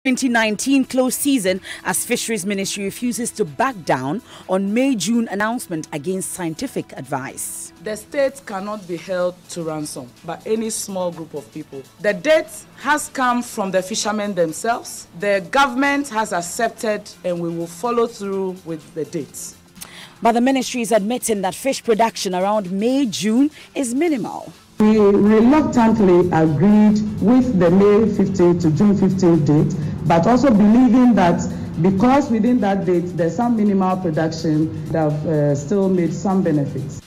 2019 close season as Fisheries Ministry refuses to back down on May-June announcement against scientific advice. The state cannot be held to ransom by any small group of people. The debt has come from the fishermen themselves. The government has accepted and we will follow through with the dates. But the ministry is admitting that fish production around May-June is minimal. We reluctantly agreed with the May 15 to June 15 date, but also believing that because within that date there's some minimal production that have still made some benefits.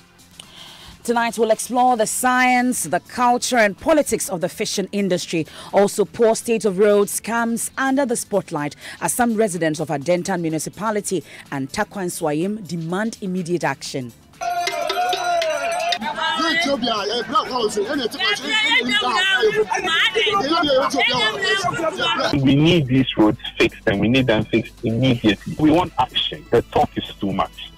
Tonight we'll explore the science, the culture and politics of the fishing industry. Also, poor state of roads comes under the spotlight as some residents of Adentan municipality and Takwan Swayim demand immediate action. We need these roads fixed and we need them fixed immediately. We want action. The talk is too much.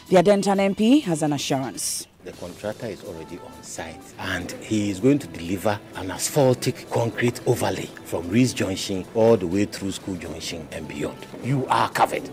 The Adentan MP has an assurance. The contractor is already on site and he is going to deliver an asphaltic concrete overlay from Reese Junction all the way through School Junction and beyond. You are covered.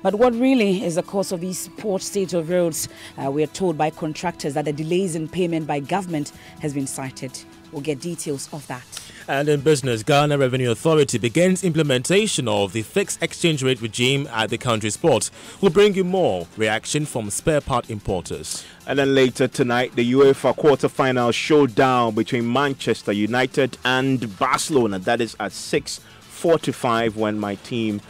But what really is the cause of these poor state of roads? We are told by contractors that the delays in payment by government has been cited. We'll get details of that. And in business, Ghana Revenue Authority begins implementation of the fixed exchange rate regime at the country's ports. We'll bring you more reaction from spare part importers. And then later tonight, the UEFA quarter-final showdown between Manchester United and Barcelona. That is at 6:45 when my team,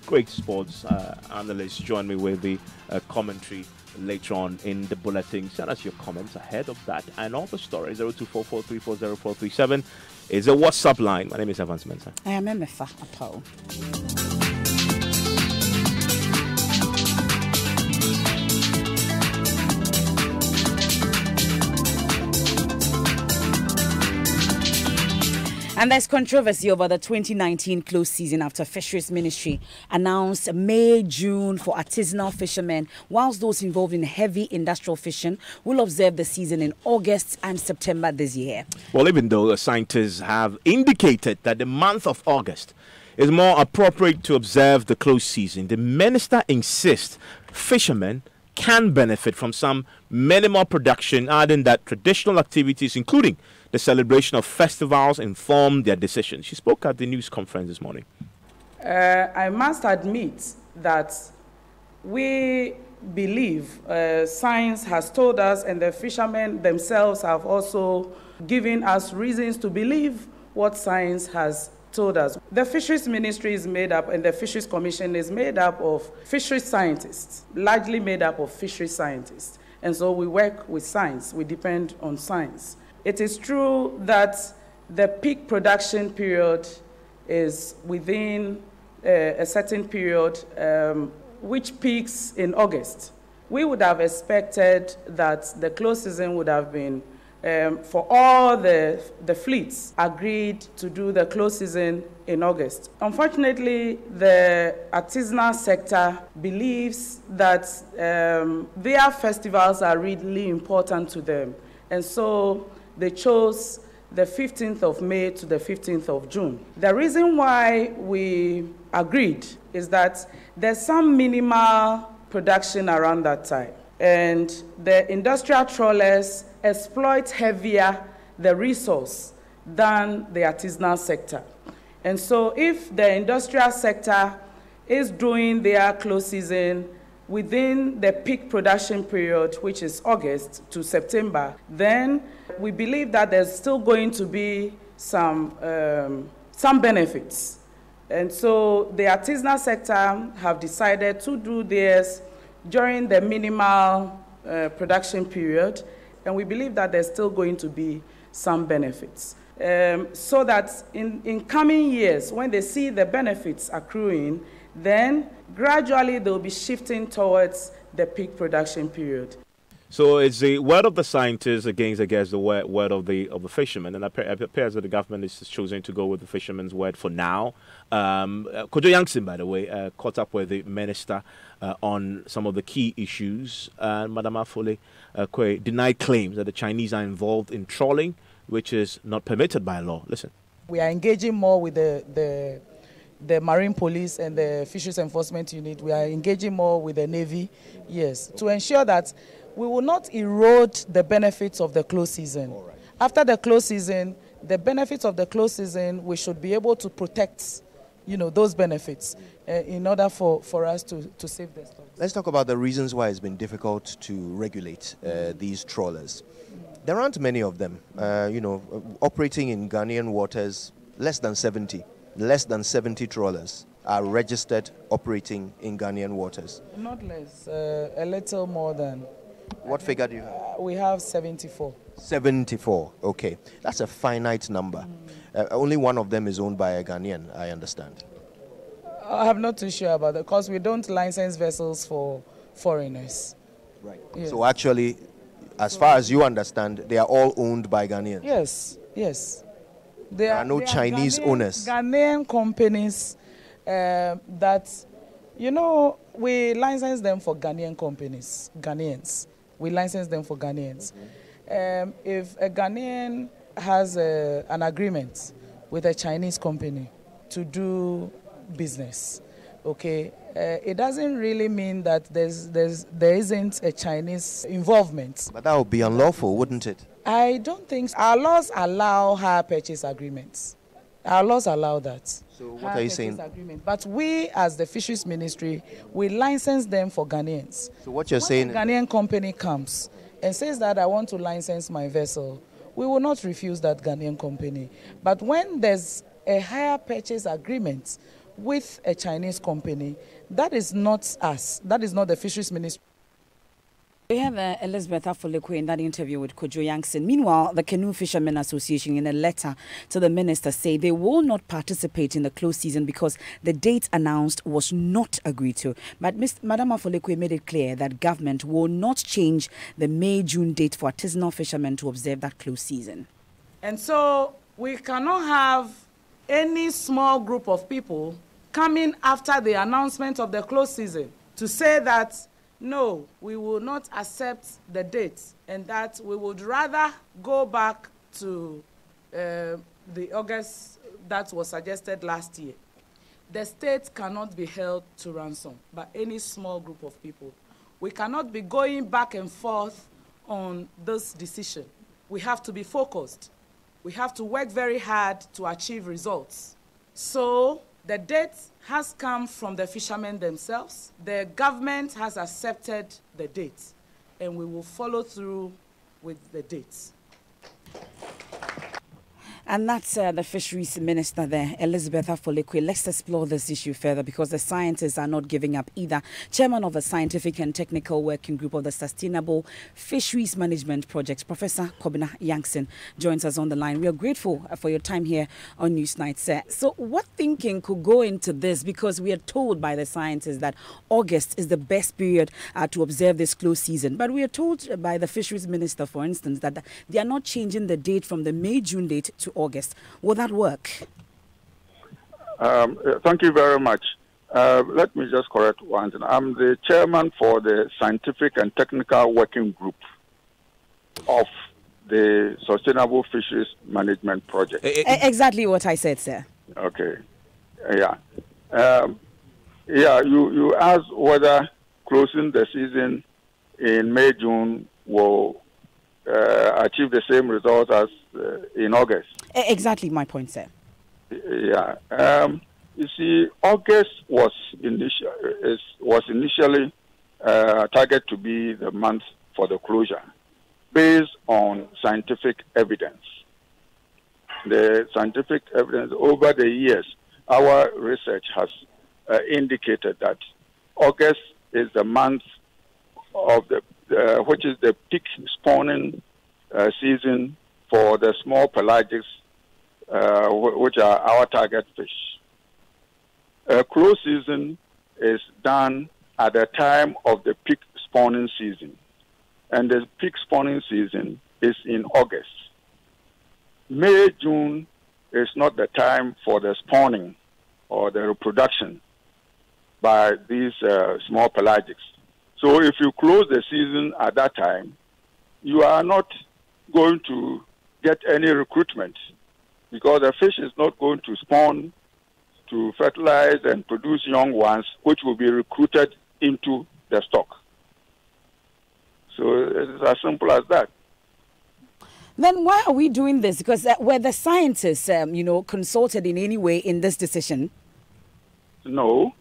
great sports analysts, join me with the commentary later on in the bulletin. Send us your comments ahead of that and all the stories. 0244340437 is a WhatsApp line. My name is Evans Mensah. I am Emefa Apo. And there's controversy over the 2019 close season after Fisheries Ministry announced May-June for artisanal fishermen, whilst those involved in heavy industrial fishing will observe the season in August and September this year. Well, even though scientists have indicated that the month of August is more appropriate to observe the close season, the minister insists fishermen can benefit from some minimal production, adding that traditional activities, including the celebration of festivals, inform their decision. She spoke at the news conference this morning. I must admit that we believe science has told us, and the fishermen themselves have also given us reasons to believe what science has told us. The Fisheries Ministry is made up, and the Fisheries Commission is made up of fisheries scientists, largely made up of fisheries scientists. And so we work with science, we depend on science. It is true that the peak production period is within a certain period, which peaks in August. We would have expected that the close season would have been for all the fleets agreed to do the close season in August. Unfortunately, the artisanal sector believes that their festivals are really important to them. And so they chose the 15th of May to the 15th of June. The reason why we agreed is that there's some minimal production around that time. And the industrial trawlers exploit heavier the resource than the artisanal sector. And so if the industrial sector is doing their close season within the peak production period, which is August to September, then we believe that there's still going to be some benefits. And so the artisanal sector have decided to do theirs during the minimal production period, and we believe that there's still going to be some benefits. So that in coming years, when they see the benefits accruing, then gradually they'll be shifting towards the peak production period. So it's the word of the scientists against, I guess, the word of the fishermen, and it appears that the government is choosing to go with the fishermen's word for now. Kojo Yankson, by the way, caught up with the minister on some of the key issues, and Madam Afole denied claims that the Chinese are involved in trawling, which is not permitted by law. Listen. We are engaging more with the Marine Police and the Fisheries Enforcement Unit. We are engaging more with the Navy, yes, to ensure that we will not erode the benefits of the close season. Right. After the close season, the benefits of the close season, we should be able to protect, those benefits in order for us to save the stocks. Let's talk about the reasons why it's been difficult to regulate these trawlers. There aren't many of them, operating in Ghanaian waters, less than 70 trawlers are registered operating in Ghanaian waters. Not less, a little more than. What figure do you have? We have 74. 74, okay. That's a finite number. Only one of them is owned by a Ghanaian, I understand. I'm not too sure about that because we don't license vessels for foreigners. Right. Yes. So actually, as far as you understand, they are all owned by Ghanaians? Yes. There are no Chinese owners? Ghanaian companies that, we license them for Ghanaian companies, Ghanaians. We license them for Ghanaians. If a Ghanaian has an agreement with a Chinese company to do business, okay, it doesn't really mean that there isn't a Chinese involvement. But that would be unlawful, wouldn't it? I don't think so. Our laws allow hire purchase agreements. Our laws allow that. So what are you saying? Agreement. But we, as the Fisheries Ministry, we license them for Ghanaians. So what you're saying? When a Ghanaian company comes and says that I want to license my vessel, we will not refuse that Ghanaian company. But when there's a hire purchase agreement with a Chinese company, that is not us. That is not the Fisheries Ministry. We have Elizabeth Afolekwe in that interview with Kojo Yankson. Meanwhile, the Canoe Fishermen Association, in a letter to the minister, say they will not participate in the close season because the date announced was not agreed to. But Madam Afolekwe made it clear that government will not change the May-June date for artisanal fishermen to observe that close season. And so we cannot have any small group of people coming after the announcement of the close season to say that no, we will not accept the date and that we would rather go back to the August that was suggested last year. The state cannot be held to ransom by any small group of people. We cannot be going back and forth on this decision. We have to be focused. We have to work very hard to achieve results. So the date has come from the fishermen themselves. The government has accepted the date, and we will follow through with the dates. And that's the Fisheries Minister there, Elizabeth Afolekwe. Let's explore this issue further because the scientists are not giving up either. Chairman of the Scientific and Technical Working Group of the Sustainable Fisheries Management Project, Professor Kobina Yankson, joins us on the line. We are grateful for your time here on Newsnight, sir. So what thinking could go into this? Because we are told by the scientists that August is the best period to observe this close season. But we are told by the Fisheries Minister, for instance, that they are not changing the date from the May-June date to August. Will that work? Thank you very much. Let me just correct one thing. I'm the chairman for the Scientific and Technical Working Group of the Sustainable Fisheries Management Project. Exactly what I said, sir. Okay. Yeah. You asked whether closing the season in May, June will achieve the same results as in August. Exactly my point, sir. Yeah. You see, August was initially targeted to be the month for the closure based on scientific evidence. The scientific evidence over the years, our research has indicated that August is the month of which is the peak spawning season for the small pelagics, which are our target fish. Close season is done at the time of the peak spawning season, and the peak spawning season is in August. May, June is not the time for the spawning or the reproduction by these small pelagics. So if you close the season at that time, you are not going to get any recruitment because the fish is not going to spawn to fertilize and produce young ones, which will be recruited into the stock. So it's as simple as that. Then why are we doing this? Because were the scientists, consulted in any way in this decision? No.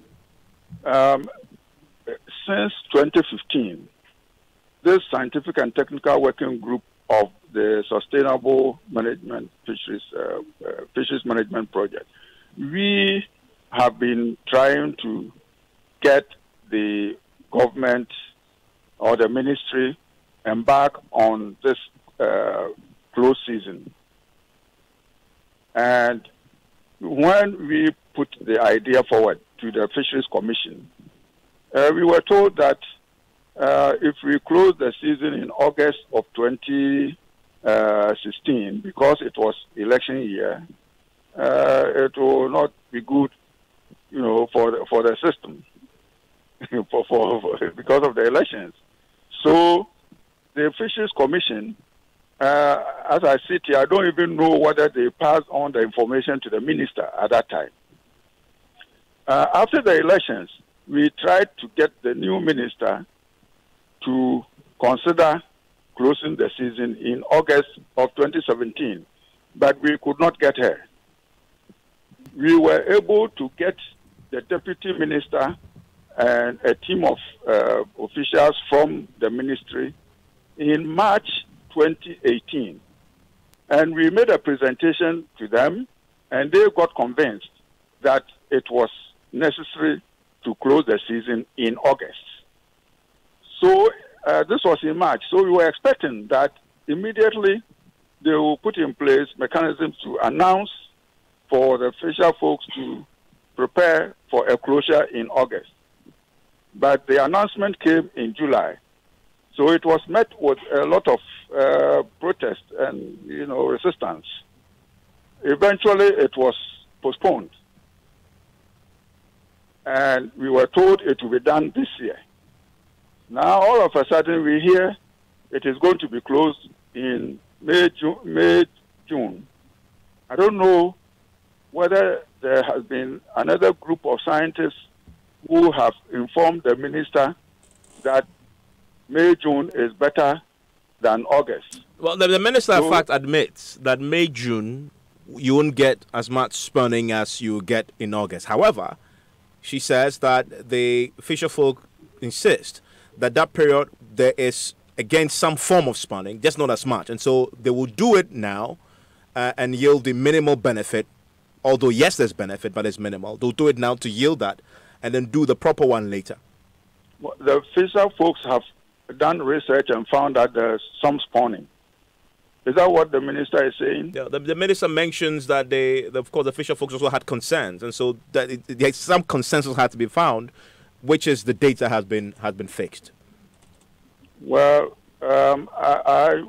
Since 2015, this scientific and technical working group of the Sustainable Management Fisheries Management Project, we have been trying to get the government or the ministry embark on this close season. And when we put the idea forward to the Fisheries Commission, we were told that if we close the season in August of 2016, because it was election year, it will not be good, for the system, because of the elections. So the Fisheries Commission, as I sit here, I don't even know whether they passed on the information to the minister at that time. After the elections, we tried to get the new minister to consider closing the season in August of 2017, but we could not get her. We were able to get the deputy minister and a team of officials from the ministry in March 2018. And we made a presentation to them, and they got convinced that it was necessary to close the season in August. So this was in March. So we were expecting that immediately they will put in place mechanisms to announce for the fisher folks to prepare for a closure in August. But the announcement came in July. So it was met with a lot of protest and, resistance. Eventually, it was postponed. And we were told it will be done this year. Now, all of a sudden, we hear it is going to be closed in May, June. I don't know whether there has been another group of scientists who have informed the minister that May, June is better than August. Well, the minister, in fact, admits that May, June, you won't get as much spawning as you get in August. However, she says that the fisher folk insist that period there is, again, some form of spawning, just not as much. And so they will do it now and yield the minimal benefit. Although, yes, there's benefit, but it's minimal. They'll do it now to yield that and then do the proper one later. Well, the fisher folks have done research and found that there's some spawning. Is that what the minister is saying? Yeah, the minister mentions that of course, the fisher folks also had concerns, and so that some consensus had to be found, which is the date that has been fixed. Well, the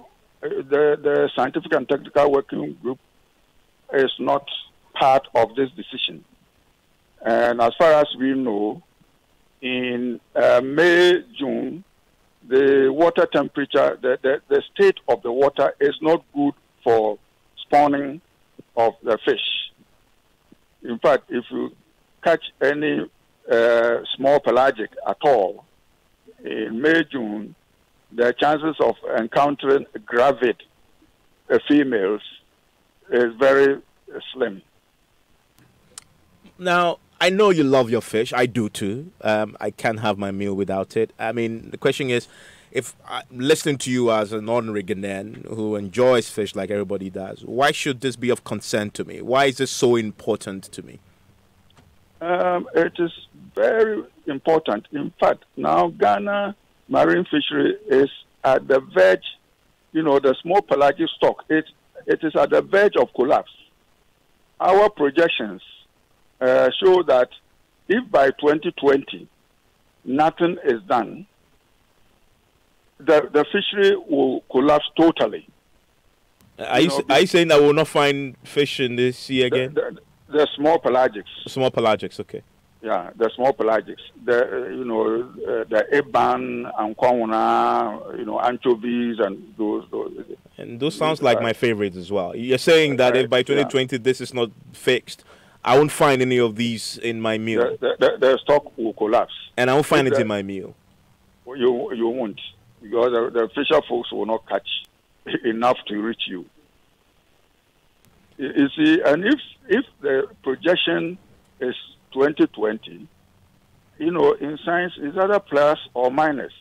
scientific and technical working group is not part of this decision, and as far as we know, in May, June, the water temperature, the state of the water is not good for spawning of the fish. In fact, if you catch any small pelagic at all in May, June, the chances of encountering gravid females is very slim. Now, I know you love your fish. I do too. I can't have my meal without it. I mean, the question is, if listening to you as an ordinary Ghanaian who enjoys fish like everybody does, why should this be of concern to me? Why is this so important to me? It is very important. In fact, now Ghana marine fishery is at the verge, the small pelagic stock, it is at the verge of collapse. Our projections show that if by 2020 nothing is done, the fishery will collapse totally. Are you saying that we'll not find fish in the sea again? The small pelagics. Small pelagics, okay. Yeah, the small pelagics. The Eban and Kwanguna, anchovies and those. And those sounds like my favorites as well. You're saying that if by 2020 this is not fixed, I won't find any of these in my meal. The stock will collapse. And I won't find it in my meal. You won't, because the fisher folks will not catch enough to reach you. You see, and if the projection is 2020, in science it's either plus or minus.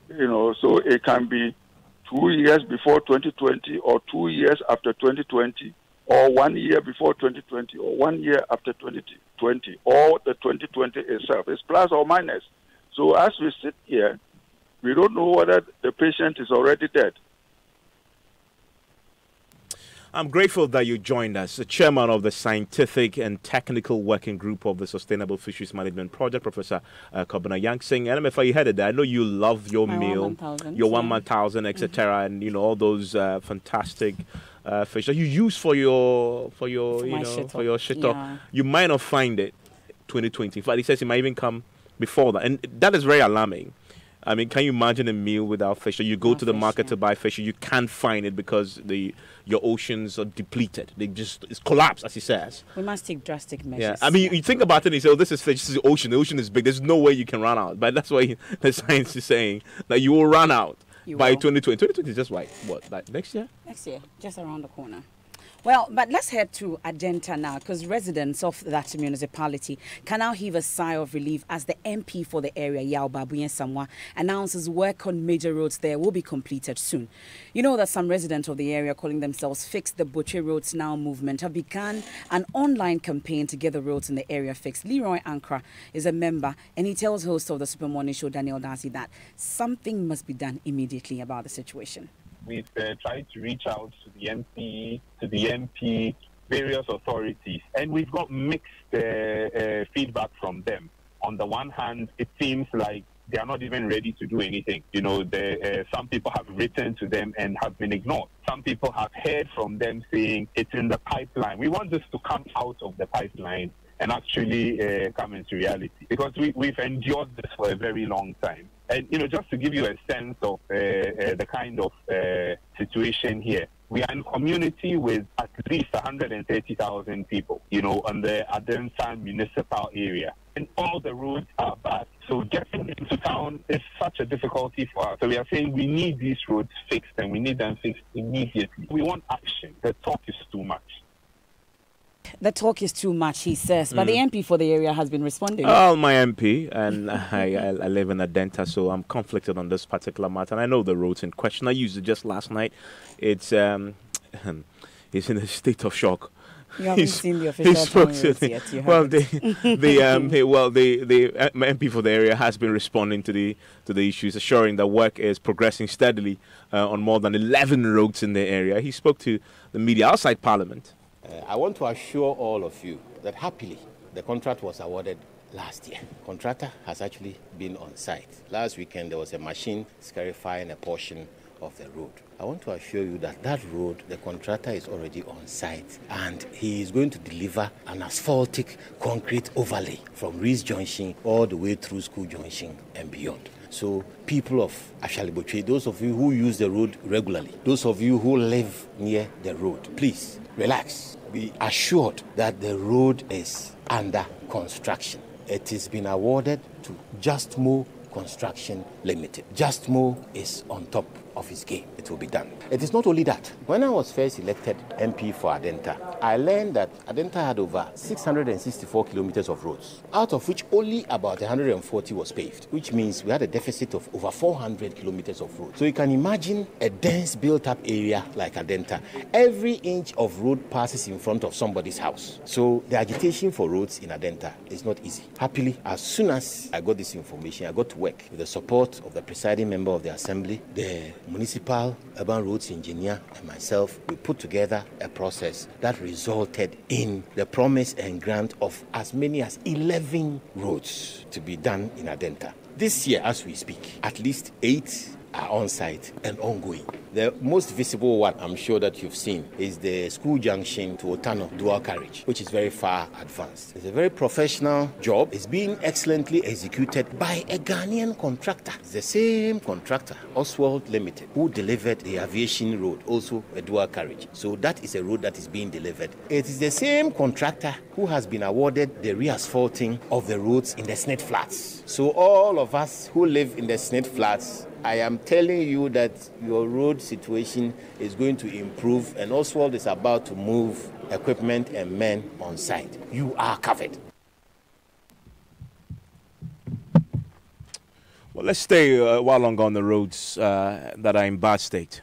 So it can be 2 years before 2020, or 2 years after 2020, or 1 year before 2020, or 1 year after 2020, or the 2020 itself. It's plus or minus. So as we sit here, we don't know whether the patient is already dead. I'm grateful that you joined us. The chairman of the Scientific and Technical Working Group of the Sustainable Fisheries Management Project, Professor Kobina Yangsing. And MFA, you heard it. I know you love your meal, your 1,000, etc., and all those fantastic fish that you use for your shito. Yeah. You might not find it 2020. In fact, he says it might even come before that, and that is very alarming. I mean, can you imagine a meal without fish? You go to the market to buy fish, you can't find it because your oceans are depleted. It's collapsed, as he says. We must take drastic measures. Yeah, I mean, you think about it and you say, oh, this is fish, this is the ocean. The ocean is big. There's no way you can run out. But that's why the science is saying that you will run out by 2020. 2020 is just like next year? Next year, just around the corner. Well, but let's head to Adenta now, because residents of that municipality can now heave a sigh of relief as the MP for the area, Yao Babuyen Samwa, announces work on major roads there will be completed soon. You know that some residents of the area calling themselves Fix the Butcher Roads Now movement have begun an online campaign to get the roads in the area fixed. Leroy Ankra is a member, and he tells host of the Super Morning Show, Daniel Darcy, that something must be done immediately about the situation. We've tried to reach out to the MP, various authorities, and we've got mixed feedback from them. On the one hand, it seems like they are not even ready to do anything. Some people have written to them and have been ignored. Some people have heard from them saying it's in the pipeline. We want this to come out of the pipeline and actually come into reality, because we've endured this for a very long time. And, just to give you a sense of the kind of situation here, we are in community with at least 130,000 people, on the Adenta municipal area. And all the roads are bad. So getting into town is such a difficulty for us. So we are saying we need these roads fixed, and we need them fixed immediately. We want action. The talk is too much. The talk is too much, he says, but the MP for the area has been responding. Oh, my MP, and I live in Adenta, so I'm conflicted on this particular matter. And I know the roads in question. I used it just last night. It's in a state of shock. You haven't seen the official roads yet. You the MP for the area has been responding to the issues, assuring that work is progressing steadily on more than 11 roads in the area. He spoke to the media outside Parliament. I want to assure all of you that happily the contract was awarded last year. Contractor has actually been on site. Last weekend there was a machine scarifying a portion of the road. I want to assure you that that road, the contractor is already on site, and he is going to deliver an asphaltic concrete overlay from Rees Junction all the way through School Junction and beyond. So people of Ashalibotwe, those of you who use the road regularly, those of you who live near the road, please relax. Be assured that the road is under construction. It has been awarded to Justmo Construction Limited. Justmo is on top of his game. It will be done. It is not only that. When I was first elected MP for Adenta, I learned that Adenta had over 664 kilometers of roads, out of which only about 140 was paved, which means we had a deficit of over 400 kilometers of road. So you can imagine a dense built-up area like Adenta. Every inch of road passes in front of somebody's house. So the agitation for roads in Adenta is not easy. Happily, as soon as I got this information, I got to work with the support of the presiding member of the Assembly, the municipal urban roads engineer, and myself. We put together a process that resulted in the promise and grant of as many as 11 roads to be done in Adenta. This year, as we speak, at least 8 are on site and ongoing. The most visible one, I'm sure that you've seen, is the school junction to Otano dual carriage, which is very far advanced. It's a very professional job. It's being excellently executed by a Ghanaian contractor. It's the same contractor, Oswald Limited, who delivered the aviation road, also a dual carriage. So that is a road that is being delivered. It is the same contractor who has been awarded the re-asphalting of the roads in the Snit Flats. So all of us who live in the Snit Flats, I am telling you that your road situation is going to improve, and Oswald is about to move equipment and men on site. You are covered. Well, let's stay a while longer on the roads that are in bad state.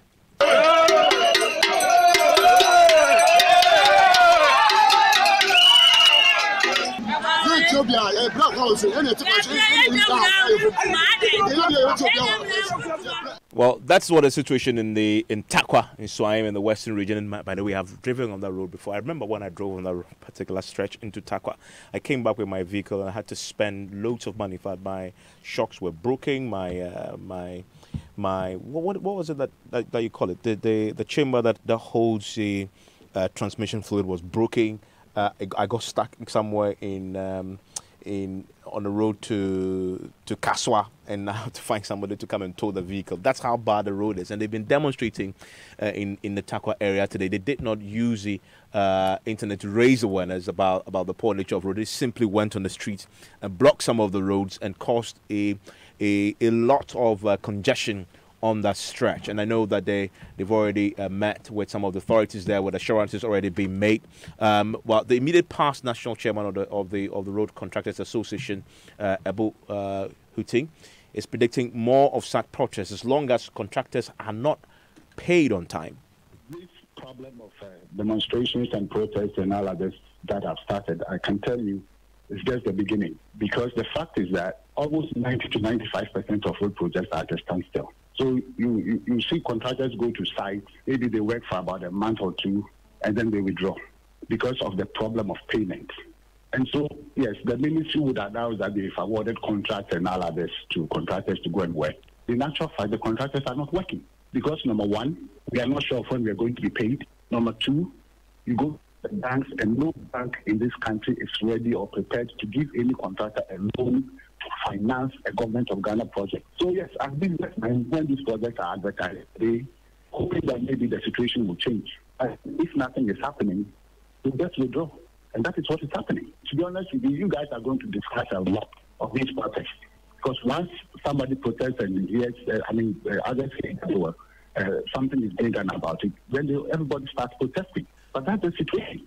Well, that's what the situation in Tarkwa, in Suaim, in the western region. And by the way, I've driven on that road before. I remember when I drove on that particular stretch into Tarkwa, I came back with my vehicle and I had to spend loads of money. In fact, my shocks were broken. My what was it that you call it? The chamber that holds the transmission fluid was broken. I got stuck somewhere on the road to Kaswa, and I had to find somebody to come and tow the vehicle. That's how bad the road is, and they've been demonstrating in the Tarkwa area today. They did not use the internet to raise awareness about the poor nature of road. They simply went on the streets and blocked some of the roads and caused a lot of congestion on that stretch. And I know that they've already met with some of the authorities there, with assurances already being made. Well, the immediate past national chairman of the Road Contractors Association, Abu Huting, is predicting more of such protests as long as contractors are not paid on time. This problem of demonstrations and protests and all of this that have started, I can tell you, it's just the beginning. Because the fact is that almost 90 to 95% of road projects are at a standstill. So you see contractors go to site, maybe they work for about a month or two, and then they withdraw because of the problem of payment. And so, yes, the ministry would announce that they've awarded contracts and all others to contractors to go and work. In actual fact, the contractors are not working because, number one, we are not sure of when we are going to be paid. Number two, you go to the banks, and no bank in this country is ready or prepared to give any contractor a loan to finance a government of Ghana project. So yes, as businessmen, when these projects are advertised, they hoping that maybe the situation will change. If nothing is happening, we'll just withdraw. And that is what is happening. To be honest with you, you guys are going to discuss a lot of these protests. Because once somebody protests and hears, others say that something is being done about it, then everybody starts protesting. But that's the situation.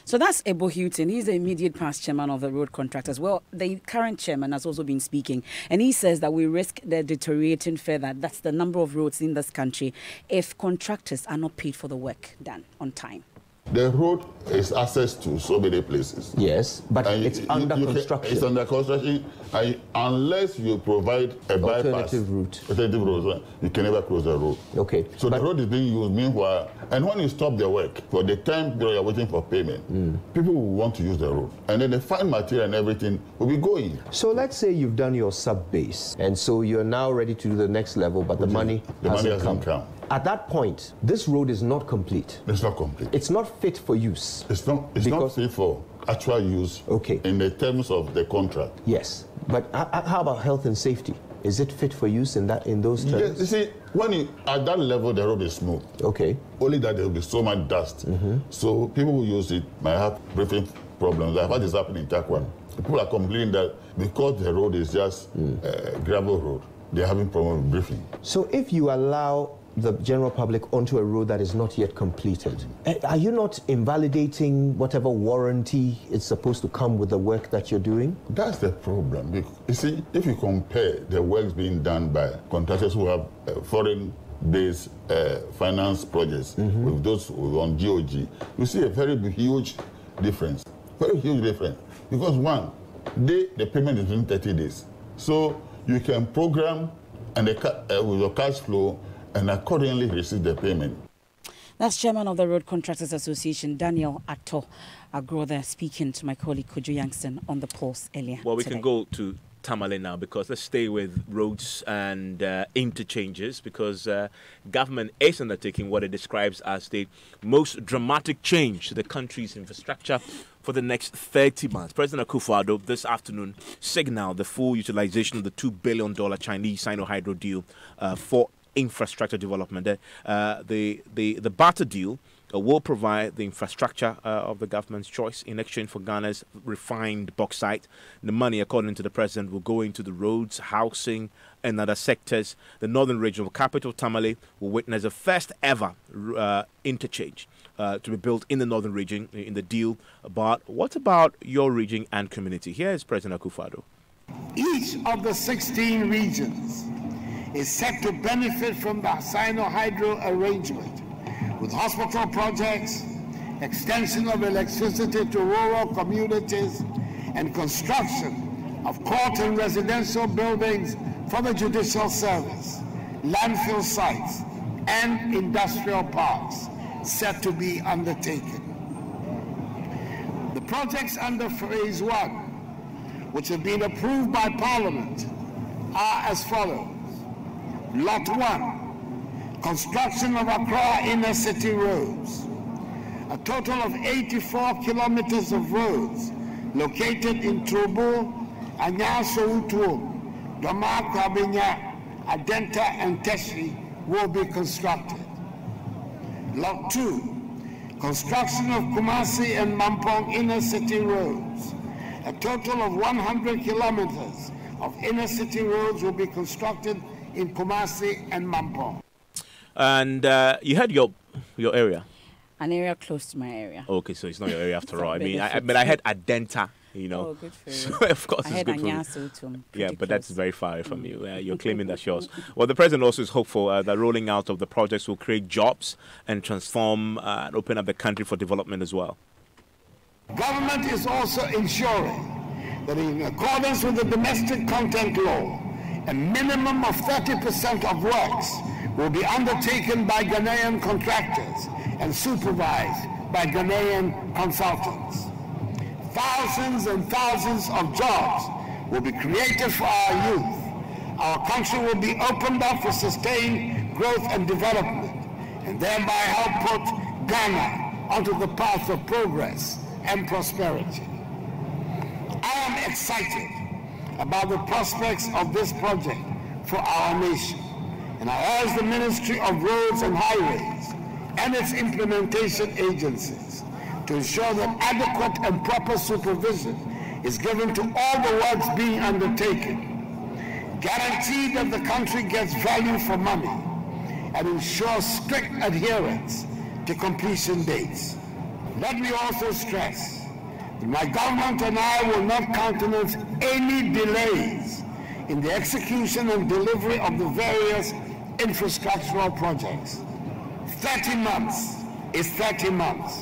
So that's Ebo Houghton. He's the immediate past chairman of the road contractors. Well, the current chairman has also been speaking, and he says that we risk the deteriorating further. That's the number of roads in this country if contractors are not paid for the work done on time. The road is access to so many places. Yes, but it's under construction. It's under construction. Unless you provide a bypass, alternative route, you can never close the road. Okay. So the road is being used meanwhile, and when you stop the work, for the time you are waiting for payment, people will want to use the road. And then the fine material and everything will be going. So let's say you've done your sub-base, and so you're now ready to do the next level, but the money hasn't come. At that point, this road is not complete. It's not complete. It's not fit for use. It's not fit for actual use. Okay. In the terms of the contract. Yes, but how about health and safety? Is it fit for use in those terms? Yes, you see, when at that level the road is smooth. Okay. Only that there will be so much dust. So people who use it might have breathing problems. I've had this happen in Tarkwa. People are complaining that because the road is just a gravel road, they're having problems with breathing. So if you allow the general public onto a road that is not yet completed, are you not invalidating whatever warranty is supposed to come with the work that you're doing? That's the problem. You see, if you compare the works being done by contractors who have foreign-based finance projects with those who are on GOG, you see a very huge difference. Very huge difference. Because one, the payment is within 30 days. So you can program and with your cash flow and accordingly receive the payment. That's Chairman of the Road Contractors Association, Daniel Ato Agro, there speaking to my colleague Kojo Youngson on the Pulse earlier. Well, we can go to Tamale now, because let's stay with roads and interchanges, because government is undertaking what it describes as the most dramatic change to the country's infrastructure for the next 30 months. President Akufo-Addo this afternoon signaled the full utilization of the $2 billion Chinese Sino-Hydro deal for infrastructure development. The barter deal will provide the infrastructure of the government's choice in exchange for Ghana's refined bauxite. The money, according to the president, will go into the roads, housing, and other sectors. The northern regional capital, Tamale, will witness the first ever interchange to be built in the northern region in the deal. But what about your region and community? Here is President Akufo-Addo. Each of the 16 regions is set to benefit from the Sino-Hydro arrangement, with hospital projects, extension of electricity to rural communities, and construction of court and residential buildings for the judicial service, landfill sites, and industrial parks set to be undertaken. The projects under Phase 1, which have been approved by Parliament, are as follows. Lot 1, construction of Accra inner city roads. A total of 84 kilometers of roads located in Tubu, Anyaso Utuum, Doma Kwabinya, Adenta, and Teshi will be constructed. Lot 2, construction of Kumasi and Mampong inner city roads. A total of 100 kilometers of inner city roads will be constructed in Kumasi and Mampong. And you had your area? An area close to my area. Okay, so it's not your area after all. I mean, I had Adenta, you know. Oh, good for you. So of course it's good for you. Yeah, but that's very far from you. You're claiming that's yours. Well, the president also is hopeful that rolling out of the projects will create jobs and transform and open up the country for development as well. Government is also ensuring that in accordance with the domestic content law, a minimum of 30% of works will be undertaken by Ghanaian contractors and supervised by Ghanaian consultants. Thousands and thousands of jobs will be created for our youth. Our country will be opened up for sustained growth and development, and thereby help put Ghana onto the path of progress and prosperity. I am excited about the prospects of this project for our nation, and I urge the Ministry of Roads and Highways and its implementation agencies to ensure that adequate and proper supervision is given to all the works being undertaken, guarantee that the country gets value for money, and ensure strict adherence to completion dates. Let me also stress that my government and I will not countenance any delays in the execution and delivery of the various infrastructural projects. 30 months is 30 months.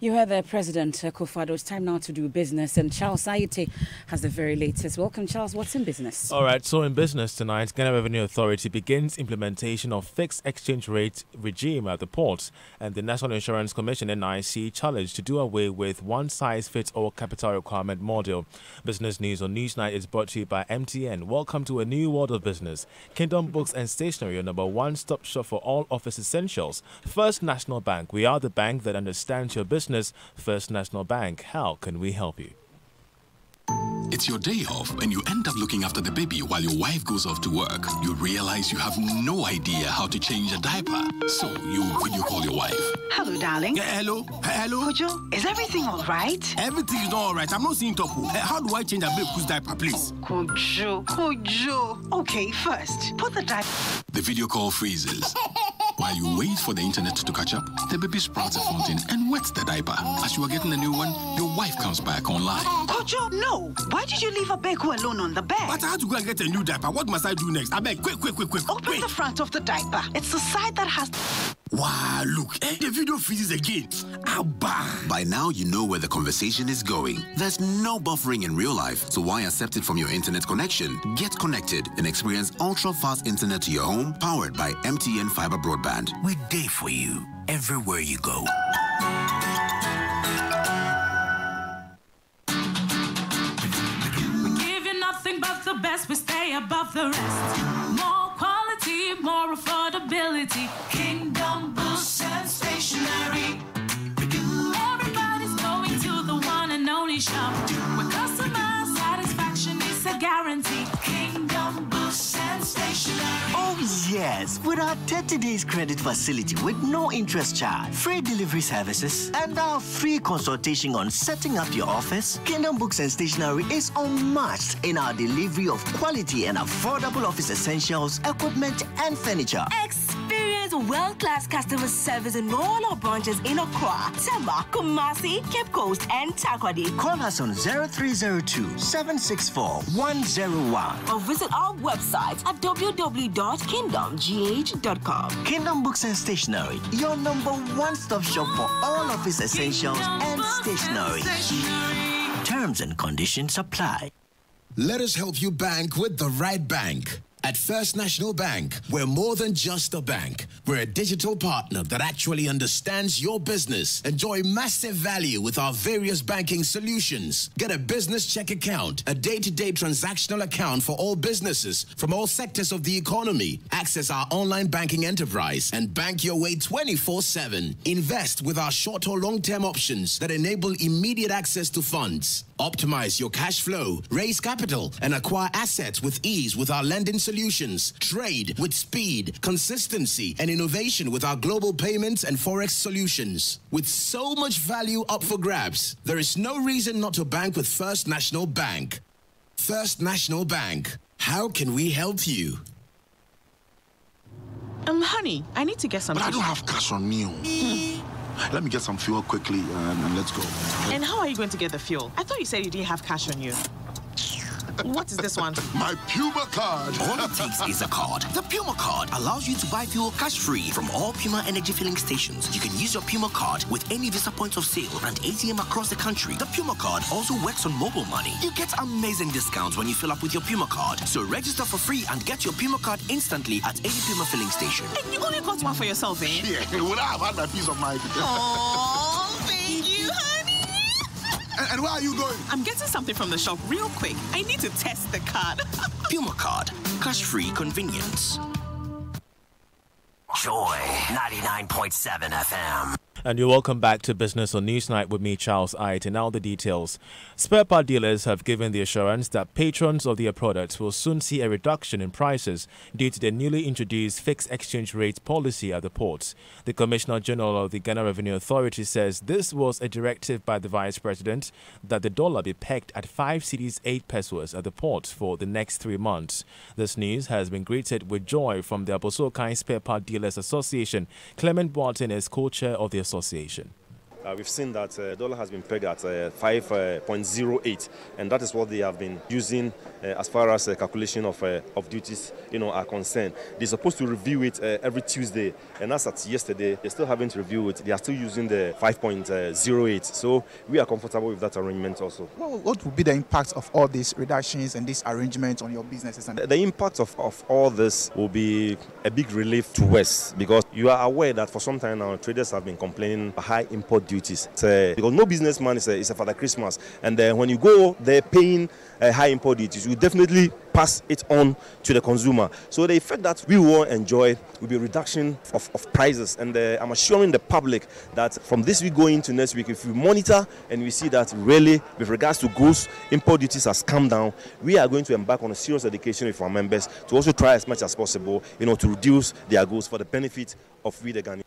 You heard the President Akufo-Addo. It's time now to do business, and Charles Ayite has the very latest. Welcome, Charles. What's in business? All right, so in business tonight, Ghana Revenue Authority begins implementation of fixed exchange rate regime at the ports, and the National Insurance Commission (NIC) challenged to do away with one-size-fits-all capital requirement model. Business News on Newsnight is brought to you by MTN. Welcome to a new world of business. Kingdom Books and Stationery, your number one-stop shop for all office essentials. First National Bank. We are the bank that understands your business. First National Bank. How can we help you? It's your day off and you end up looking after the baby while your wife goes off to work. You realize you have no idea how to change a diaper. So you video call your wife. Hello, darling. Yeah, hello. Hello. Kojo, is everything all right? Everything is not all right. I'm not seeing Topo. How do I change a baby's diaper, please? Kojo. Okay, first, put the diaper. The video call freezes. While you wait for the internet to catch up, the baby sprouts a fountain and wets the diaper. As you are getting a new one, your wife comes back online. Kojo, no. Why did you leave Abeku alone on the bed? But I had to go and get a new diaper. What must I do next? I beg, quick. Open the front of the diaper. It's the side that has... Wow, look, the video freezes again. Abba. By now, you know where the conversation is going. There's no buffering in real life, so why accept it from your internet connection? Get connected and experience ultra-fast internet to your home, powered by MTN Fiber Broadband. We're there for you, everywhere you go. best, we stay above the rest. More quality, more affordability. Kingdom Books and Stationery. Everybody's going to the one and only shop where customer satisfaction is a guarantee. Kingdom Books and Stationery. Oh yes, with our 30 days credit facility with no interest charge, free delivery services, and our free consultation on setting up your office, Kingdom Books and Stationery is unmatched in our delivery of quality and affordable office essentials, equipment, and furniture. Experience world-class customer service in all our branches in Accra, Tema, Kumasi, Cape Coast, and Takoradi. Call us on 0302-764-101 or visit our website at www.kingdomgh.com. Kingdom Books and Stationery, your number one-stop shop for all office essentials and stationery. Terms and conditions apply. Let us help you bank with the right bank. At First National Bank, we're more than just a bank. We're a digital partner that actually understands your business. Enjoy massive value with our various banking solutions. Get a business check account, a day-to-day transactional account for all businesses from all sectors of the economy. Access our online banking enterprise and bank your way 24/7. Invest with our short or long-term options that enable immediate access to funds. Optimize your cash flow, raise capital, and acquire assets with ease with our lending solutions. Trade with speed, consistency, and innovation with our global payments and forex solutions. With so much value up for grabs, there is no reason not to bank with First National Bank. First National Bank. How can we help you? Honey, I need to get some. But I don't have cash on me. Let me get some fuel quickly and let's go. And how are you going to get the fuel? I thought you said you didn't have cash on you. What is this one? My Puma card. All it takes is a card. The Puma card allows you to buy fuel cash-free from all Puma energy filling stations. You can use your Puma card with any Visa points of sale and ATM across the country. The Puma card also works on mobile money. You get amazing discounts when you fill up with your Puma card. So register for free and get your Puma card instantly at any Puma filling station. And you only got one for yourself, eh? Yeah, would I have had that piece of mind? Oh, thank you, honey. And where are you going? I'm getting something from the shop real quick. I need to test the card. Puma card. Cash-free convenience. Joy 99.7 FM. And you're welcome back to Business on Newsnight with me, Charles Ait. And now the details. Spare part dealers have given the assurance that patrons of their products will soon see a reduction in prices due to the newly introduced fixed exchange rate policy at the ports. The Commissioner General of the Ghana Revenue Authority says this was a directive by the Vice President that the dollar be pegged at 5 cedis 8 pesos at the port for the next 3 months. This news has been greeted with joy from the Abosokai Spare Part Dealers Association. Clement Boateng is co-chair of the association. We've seen that dollar has been pegged at 5.08, and that is what they have been using as far as calculation of duties, are concerned. They're supposed to review it every Tuesday, and as at yesterday, they still haven't reviewed it. They are still using the 5.08. So we are comfortable with that arrangement also. What would be the impact of all these reductions and these arrangements on your businesses? The impact of all this will be a big relief to us, because you are aware that for some time now, traders have been complaining about high import duties. Because no businessman is a Father Christmas, and when you go there paying high import duties, you definitely pass it on to the consumer. So the effect that we will enjoy will be a reduction of prices, and I'm assuring the public that from this week going to next week, if we monitor and we see that really with regards to goods, import duties has come down, we are going to embark on a serious education with our members to also try as much as possible, to reduce their goods for the benefit of we the Ghanaians.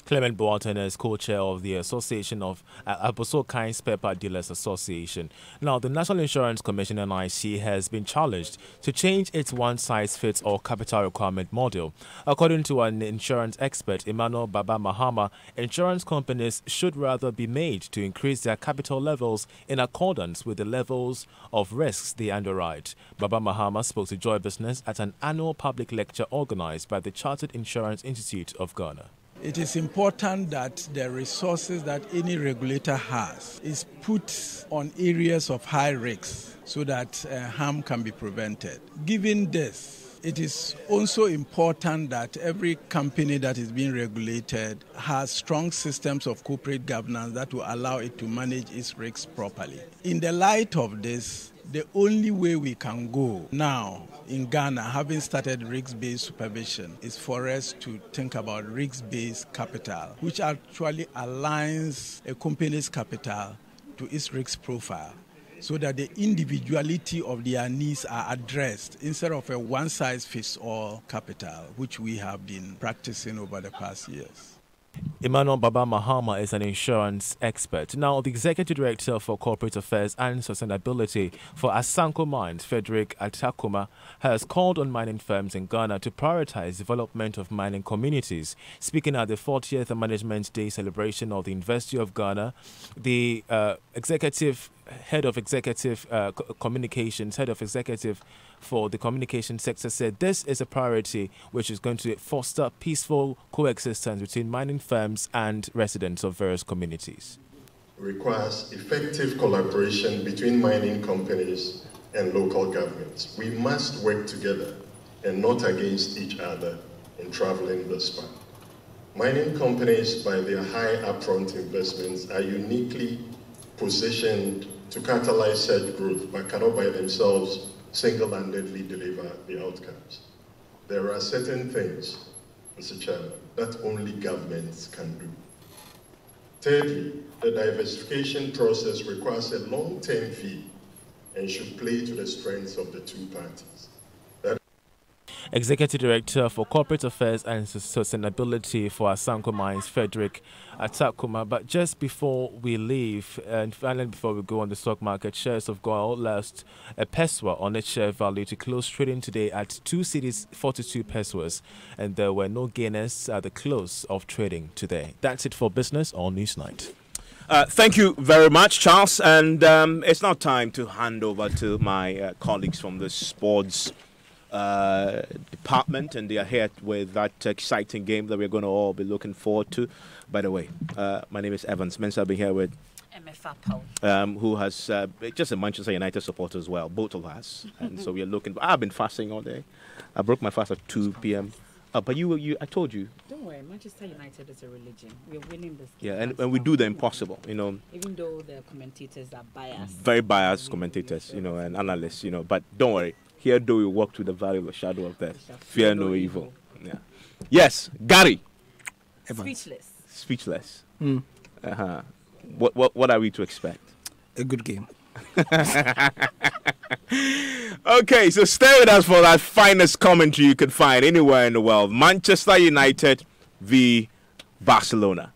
Clement Boateng is co-chair of the Association of Abosokai Spare Part Dealers Association. Now, the National Insurance Commission, NIC, has been challenged to change its one-size-fits-all capital requirement model. According to an insurance expert, Emmanuel Baba Mahama, insurance companies should rather be made to increase their capital levels in accordance with the levels of risks they underwrite. Baba Mahama spoke to Joy Business at an annual public lecture organized by the Chartered Insurance Institute of Ghana. It is important that the resources that any regulator has is put on areas of high risk so that harm can be prevented. Given this, It is also important that every company that is being regulated has strong systems of corporate governance that will allow it to manage its risks properly. In the light of this, the only way we can go now in Ghana, having started risk-based supervision, is for us to think about risk-based capital, which actually aligns a company's capital to its risk profile, so that the individuality of their needs are addressed instead of a one-size-fits-all capital, which we have been practicing over the past years. Emmanuel Baba Mahama is an insurance expert. Now, the Executive Director for Corporate Affairs and Sustainability for Asanko Mines, Frederick Atakuma, has called on mining firms in Ghana to prioritize development of mining communities. Speaking at the 40th Management Day celebration of the University of Ghana, the Head of Executive for the communication sector said this is a priority which is going to foster peaceful coexistence between mining firms and residents of various communities. Requires effective collaboration between mining companies and local governments. We must work together and not against each other in traveling this path. Mining companies, by their high upfront investments, are uniquely positioned to catalyze such growth, but cannot by themselves single-handedly deliver the outcomes. There are certain things, Mr. Chairman, that only governments can do. Thirdly, the diversification process requires a long-term view and should play to the strengths of the two parties. Executive Director for Corporate Affairs and Sustainability for Asanko Mines, Frederick Atakuma. But just before we leave, and finally before we go on the stock market, shares of gold lost a pesewa on its share value to close trading today at 2 cedis 42 pesewas, and there were no gainers at the close of trading today. That's it for Business on Newsnight. Thank you very much, Charles. And it's now time to hand over to my colleagues from the sports department, and they are here with that exciting game that we're going to all be looking forward to. By the way, my name is Evans Mensah. I've been here with who has just a Manchester United supporter as well, both of us. And so we are looking. I've been fasting all day. I broke my fast at 2 p.m. But I told you. Don't worry, Manchester United is a religion. We're winning this game. Yeah, and we do the impossible, you know. Even though the commentators are biased. Very biased commentators, you know, and analysts, you know. But don't worry. Here do we walk through the valley of the shadow of death. Fear no evil. Yeah. Yes, Gary. Speechless. What are we to expect? A good game. Okay, so stay with us for that finest commentary you can find anywhere in the world. Manchester United v Barcelona.